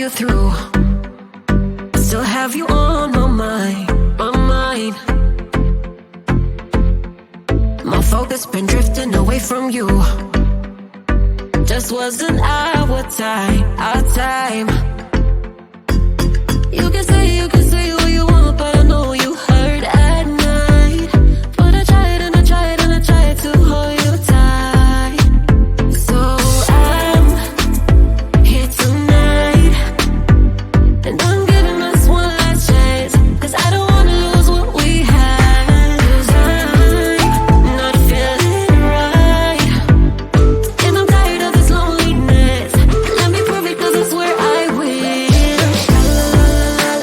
you through. I still have you on my mind, my mind. My focus been drifting away from you. Just wasn't our time, our time. You can say what you want, but I know you hurt at night. But I tried and I tried and I tried to hold you tight. So I'm here tonight, and I'm giving us one last chance, 'cause I don't wanna lose what we had. 'Cause I'm not feeling right, and I'm tired of this loneliness. Let me prove it, 'cause I swear I will.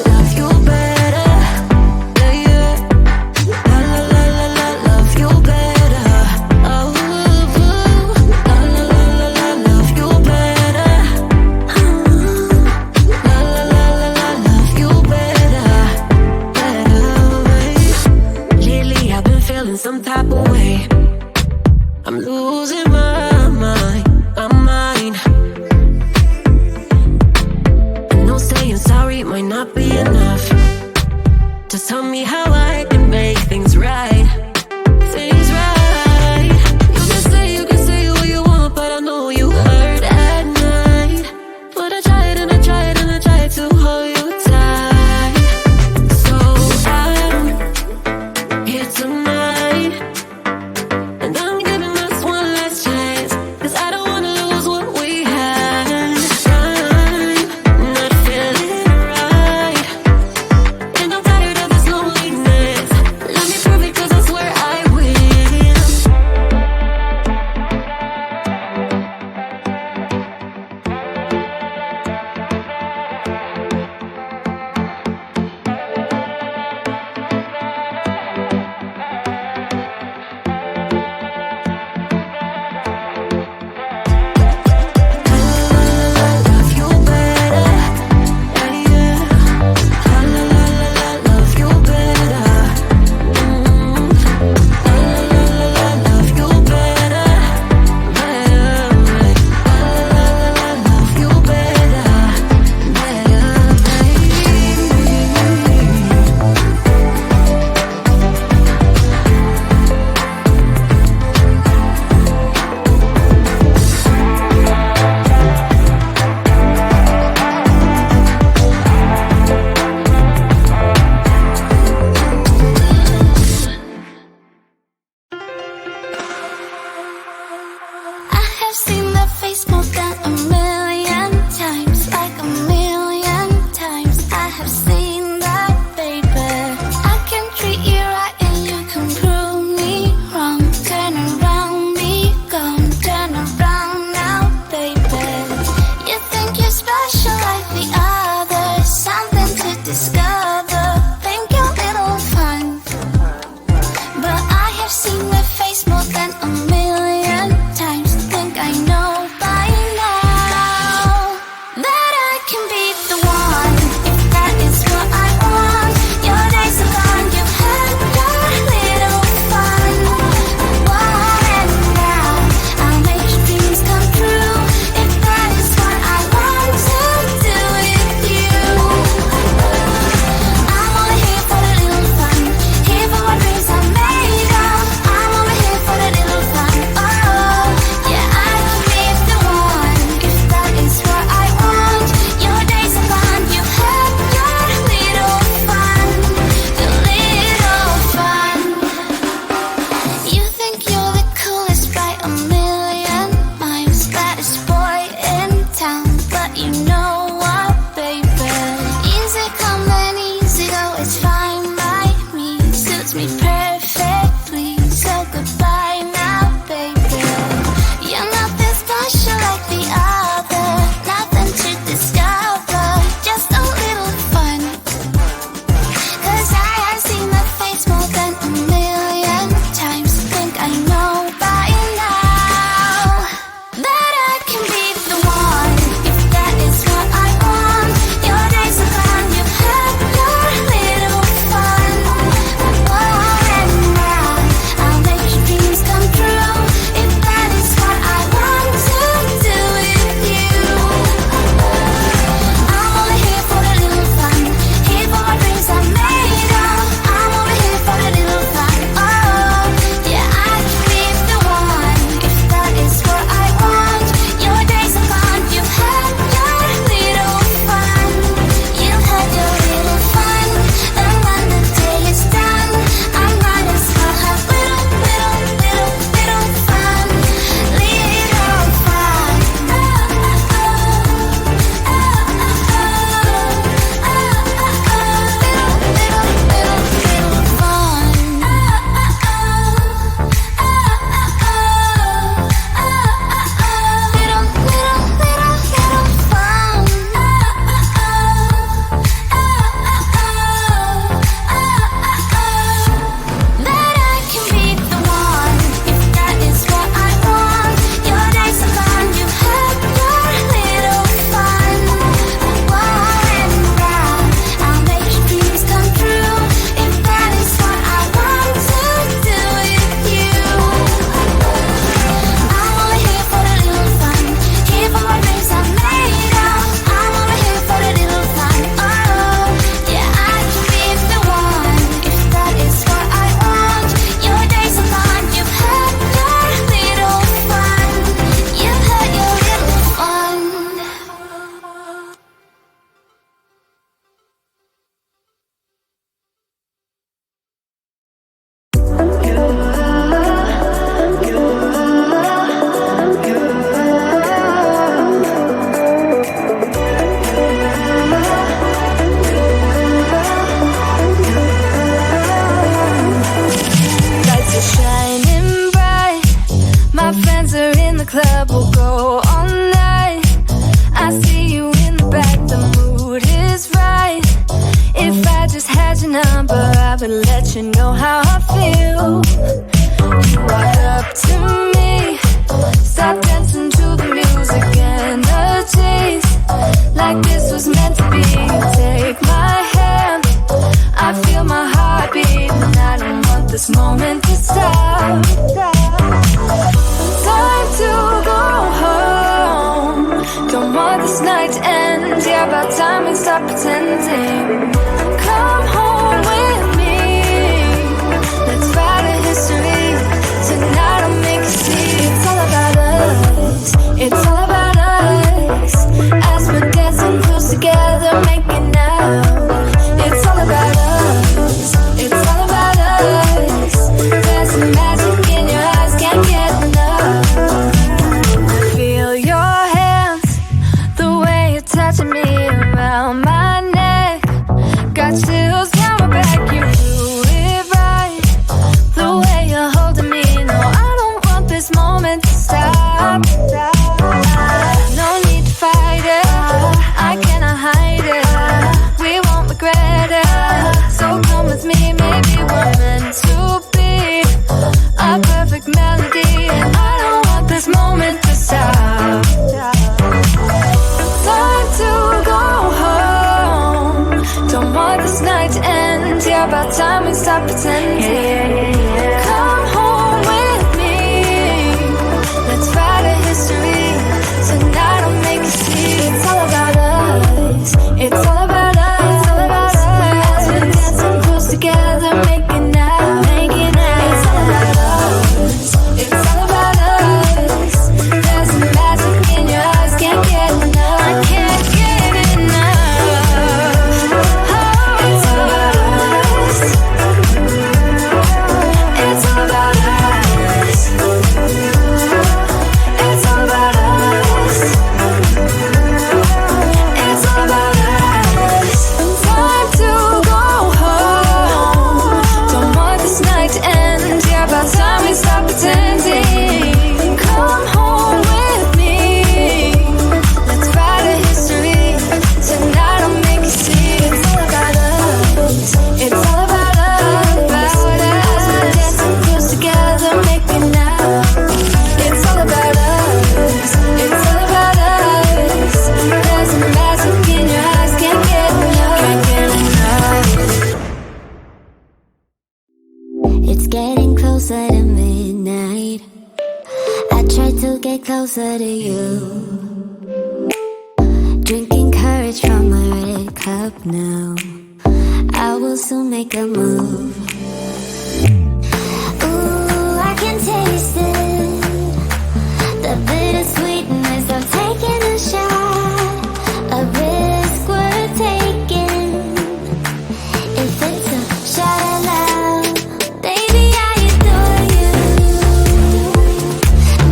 Love you better, yeah, yeah. Love you better, oh, love you better, love you better, better. Lately I've been feeling some type of way. I'm losing my mind, my mind. I know saying sorry might not be enough. Just tell me how I can make things right, things right. You can say what you want, but I know you hurt at night. But I tried and I tried and I tried to hold you tight. So I'm here tonight, and I'm giving us one last chance, 'cause I don't wanna lose what we had. I'm not feeling right, and I'm tired of this loneliness. Let me prove it, 'cause I I would let you know how I feel. You walk up to me, start dancing to the music and the taste, like this was meant to be. Take my hand, I feel my heart beat, and I don't want this moment to stop. Time to go home, don't want this night to end. Yeah, about time we stop pretending. Come home with me, let's write a history. Tonight I'll make you see. It's all about us, it's all about us. As we're dancing close together, making out. It's all about us, it's all about us. There's some magic in your eyes, can't get enough. I feel your hands, the way you're touching me around my neck. Got chills down my back, you do it right. The way you're holding me, no, I don't want this moment to stop. No need to fight it, I cannot hide it. We won't regret it, so come with me, maybe we're meant to be. A perfect melody, and I don't want this moment to stop. Time to go home, don't want this night to end. Yeah, about time we stop pretending. Come home with me, let's write a history. Tonight I'll make you see. It's all about us, it's all about us, all about us. As we're dancing close together, making out, making out. It's all about us, it's all about us. There's some magic in your eyes, can't get enough. I can't get enough. Oh, it's all about us, it's all about us. It's all about us, it's all about us. Time to go home, don't want this night to end. Yeah, about time we stop pretending. Come home with me, let's write a history. Tonight I'll make you see. It's all about us, it's all about us. As we're dancing close together, making out. It's all about us, it's all about us. There's some magic in your eyes, can't get enough, can't get enough. It's getting closer to midnight. I try to get closer to you. Drinking courage from my red cup now. I will soon make a move. Ooh, I can taste it, the bittersweetness of taking a shot, a risk worth taking. If it's a shot at love, baby, I adore you.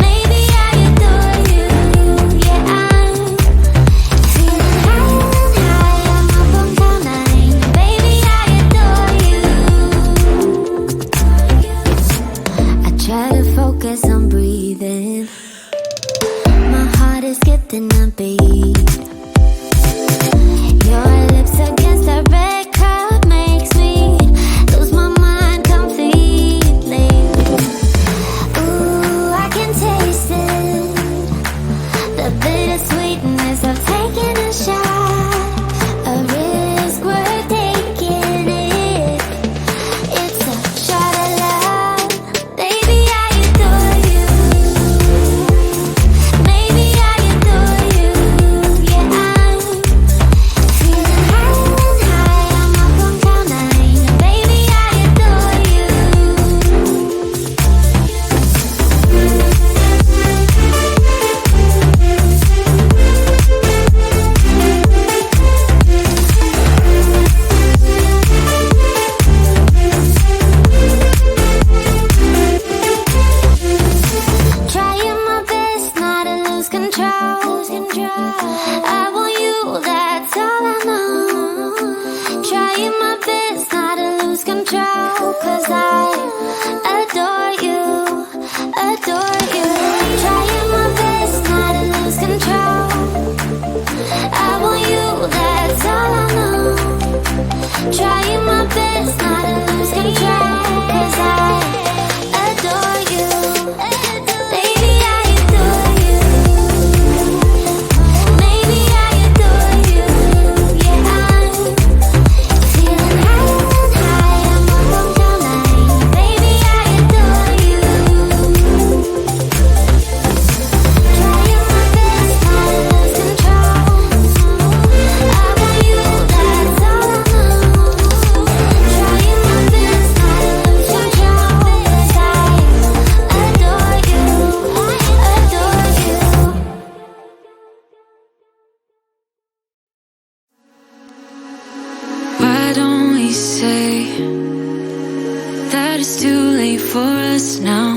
Maybe I adore you. Yeah, I'm feeling higher and higher, I'm up on cloud nine. Baby, I adore you. that it's too late for us now.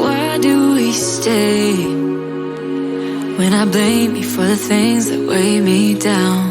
Why do we stay when I blame you for the things that weigh me down?